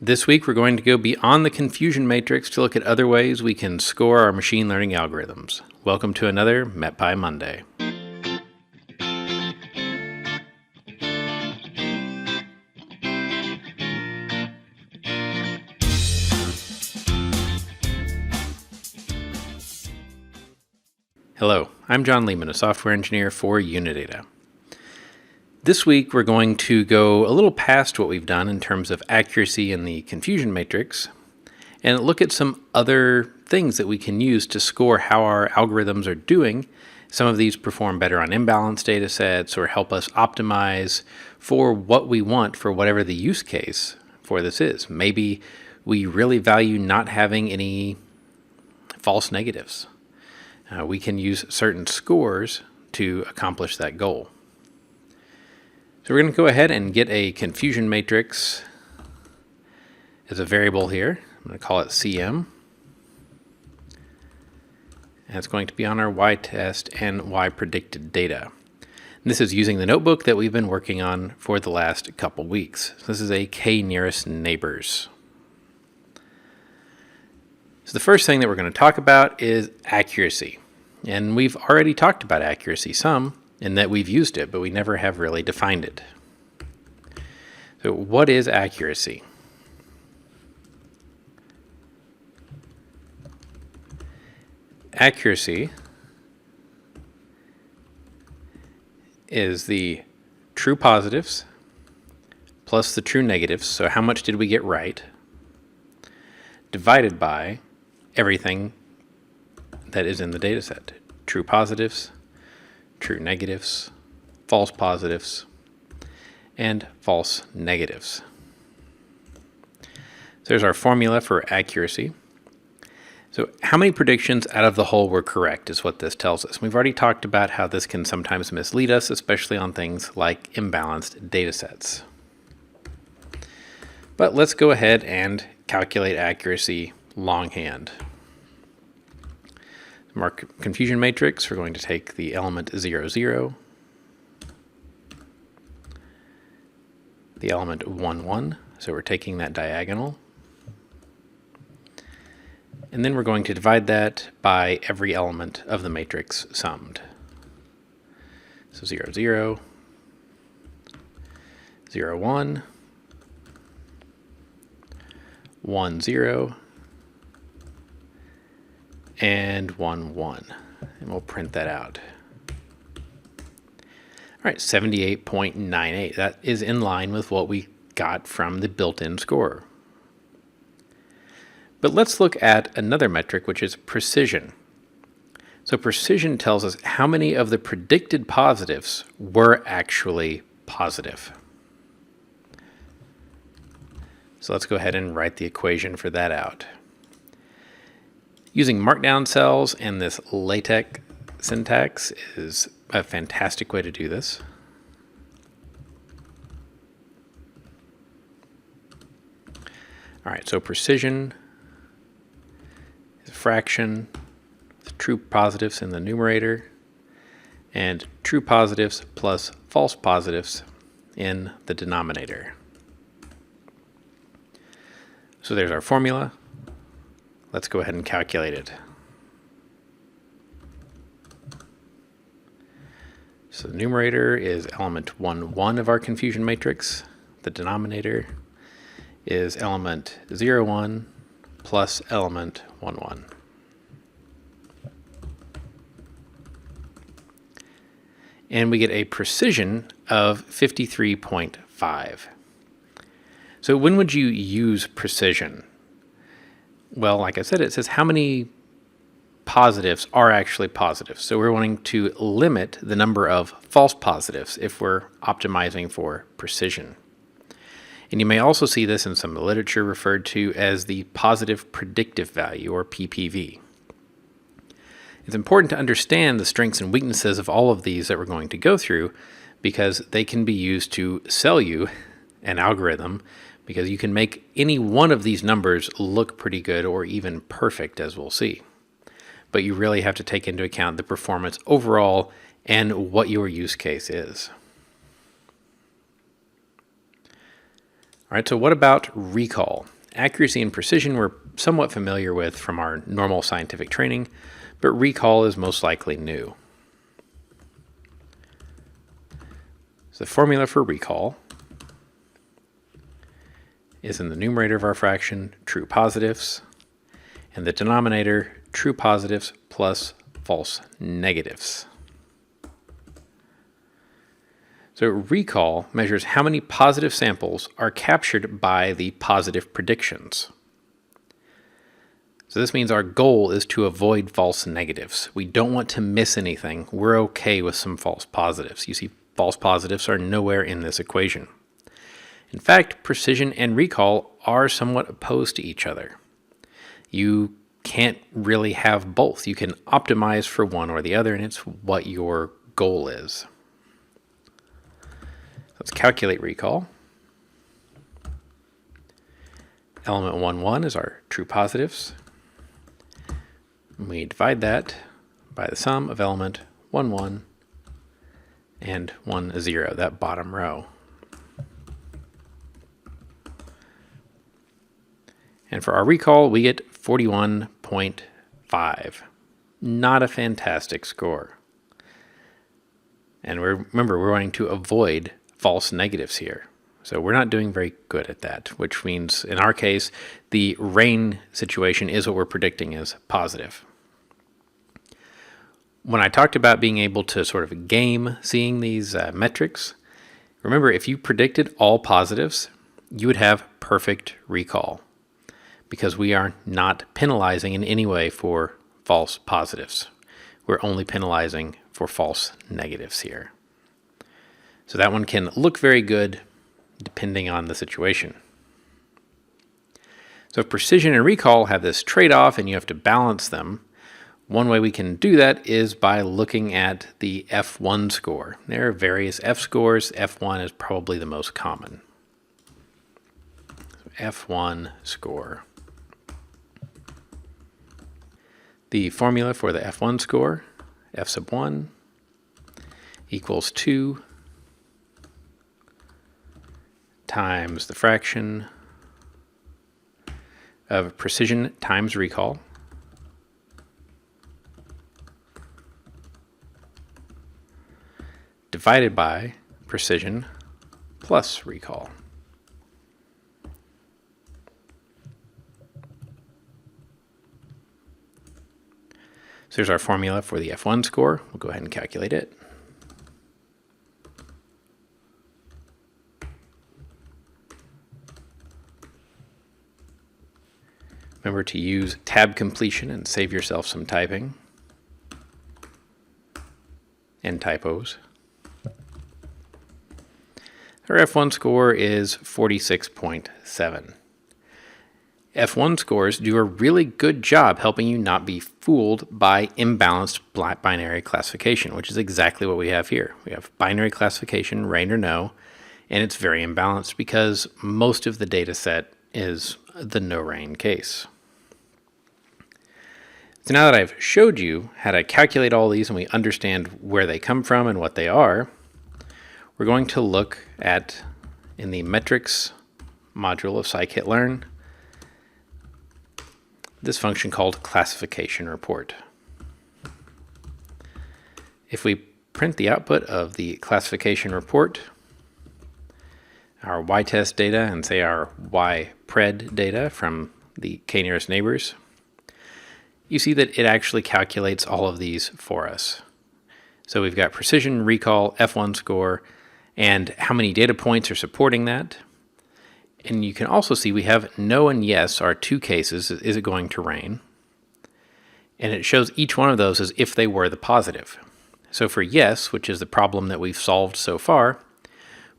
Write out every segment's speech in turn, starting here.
This week we're going to go beyond the confusion matrix to look at other ways we can score our machine learning algorithms. Welcome to another MetPy Monday. Hello, I'm John Lehman, a software engineer for Unidata. This week we're going to go a little past what we've done in terms of accuracy in the confusion matrix and look at some other things that we can use to score how our algorithms are doing. Some of these perform better on imbalanced data sets or help us optimize for what we want for whatever the use case for this is. Maybe we really value not having any false negatives. We can use certain scores to accomplish that goal. So we're going to go ahead and get a confusion matrix as a variable here. I'm going to call it CM. And it's going to be on our y-test and y-predicted data. And this is using the notebook that we've been working on for the last couple weeks. So this is a k-nearest neighbors. So the first thing that we're going to talk about is accuracy. And we've already talked about accuracy some, in that we've used it, but we never have really defined it. So what is accuracy? Accuracy is the true positives plus the true negatives, so how much did we get right, divided by everything that is in the data set. True positives, true negatives, false positives, and false negatives. So there's our formula for accuracy. So how many predictions out of the whole were correct is what this tells us. We've already talked about how this can sometimes mislead us, especially on things like imbalanced data sets. But let's go ahead and calculate accuracy longhand. From our confusion matrix, we're going to take the element 0, 0, the element 1, 1, so we're taking that diagonal, and then we're going to divide that by every element of the matrix summed. So 0, 0, 0, 1, 1, 0, and 1, 1. And we'll print that out. All right, 78.98. That is in line with what we got from the built-in score. But let's look at another metric, which is precision. So precision tells us how many of the predicted positives were actually positive. So let's go ahead and write the equation for that out. Using markdown cells and this LaTeX syntax is a fantastic way to do this. All right, so precision is a fraction with true positives in the numerator and true positives plus false positives in the denominator. So there's our formula. Let's go ahead and calculate it. So the numerator is element 1, 1 of our confusion matrix. The denominator is element 0, 1 plus element 1, 1. And we get a precision of 53.5. So when would you use precision? Well, like I said, it says how many positives are actually positive. So we're wanting to limit the number of false positives if we're optimizing for precision. And you may also see this in some of the literature referred to as the positive predictive value, or PPV. It's important to understand the strengths and weaknesses of all of these that we're going to go through, because they can be used to sell you an algorithm, because you can make any one of these numbers look pretty good or even perfect, as we'll see. But you really have to take into account the performance overall and what your use case is. All right, so what about recall? Accuracy and precision we're somewhat familiar with from our normal scientific training, but recall is most likely new. So the formula for recall is in the numerator of our fraction, true positives, and the denominator, true positives plus false negatives. So recall measures how many positive samples are captured by the positive predictions. So this means our goal is to avoid false negatives. We don't want to miss anything. We're okay with some false positives. You see, false positives are nowhere in this equation. In fact, precision and recall are somewhat opposed to each other. You can't really have both. You can optimize for one or the other, and it's what your goal is. Let's calculate recall. Element 1, 1 is our true positives. We divide that by the sum of element 1, 1 and 1, 0, that bottom row. And for our recall, we get 41.5. Not a fantastic score. And remember, we're wanting to avoid false negatives here. So we're not doing very good at that, which means in our case, the rain situation is what we're predicting as positive. When I talked about being able to sort of game seeing these metrics, remember if you predicted all positives, you would have perfect recall because we are not penalizing in any way for false positives. We're only penalizing for false negatives here. So that one can look very good depending on the situation. So if precision and recall have this trade-off and you have to balance them, one way we can do that is by looking at the F1 score. There are various F scores. F1 is probably the most common. So F1 score. The formula for the F1 score, F sub 1 equals 2 times the fraction of precision times recall divided by precision plus recall. So here's our formula for the F1 score. We'll go ahead and calculate it. Remember to use tab completion and save yourself some typing and typos. Our F1 score is 46.7. F1 scores do a really good job helping you not be fooled by imbalanced binary classification, which is exactly what we have here. We have binary classification, rain or no, and it's very imbalanced because most of the data set is the no rain case. So now that I've showed you how to calculate all these and we understand where they come from and what they are, we're going to look at, in the metrics module of scikit-learn, this function called classification report. If we print the output of the classification report, our y-test data and say our y-pred data from the k-nearest neighbors, you see that it actually calculates all of these for us. So we've got precision, recall, F1 score, and how many data points are supporting that. And you can also see we have no and yes are two cases. Is it going to rain? And it shows each one of those as if they were the positive. So for yes, which is the problem that we've solved so far,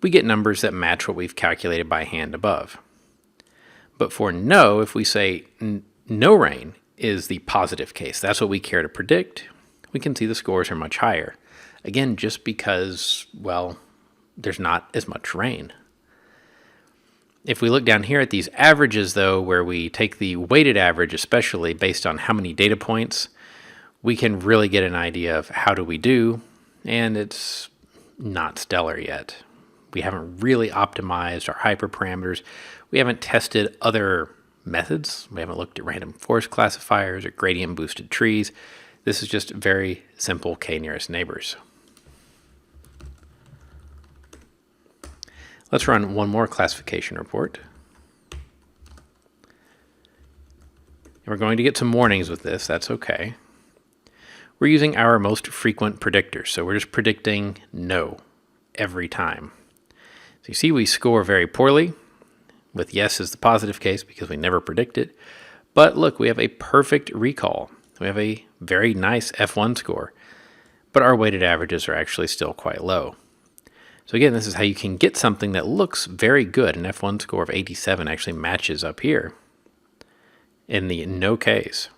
we get numbers that match what we've calculated by hand above. But for no, if we say no rain is the positive case, that's what we care to predict, we can see the scores are much higher. Again, just because, well, there's not as much rain. If we look down here at these averages, though, where we take the weighted average, especially based on how many data points, we can really get an idea of how do we do, and it's not stellar yet. We haven't really optimized our hyperparameters. We haven't tested other methods. We haven't looked at random forest classifiers or gradient boosted trees. This is just very simple k-nearest neighbors. Let's run one more classification report. And we're going to get some warnings with this. That's okay. We're using our most frequent predictors. So we're just predicting no every time. So you see we score very poorly, with yes as the positive case because we never predict it. But look, we have a perfect recall. We have a very nice F1 score, but our weighted averages are actually still quite low. So again, this is how you can get something that looks very good. An F1 score of 87 actually matches up here in the no case.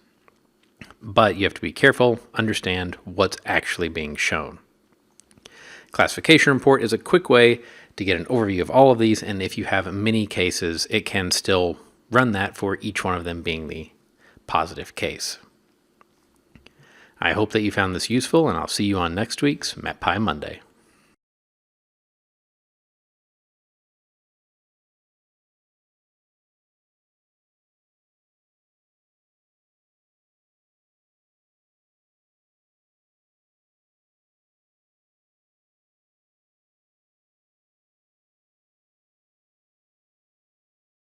But you have to be careful, understand what's actually being shown. Classification report is a quick way to get an overview of all of these, and if you have many cases, it can still run that for each one of them being the positive case. I hope that you found this useful, and I'll see you on next week's MetPy Monday.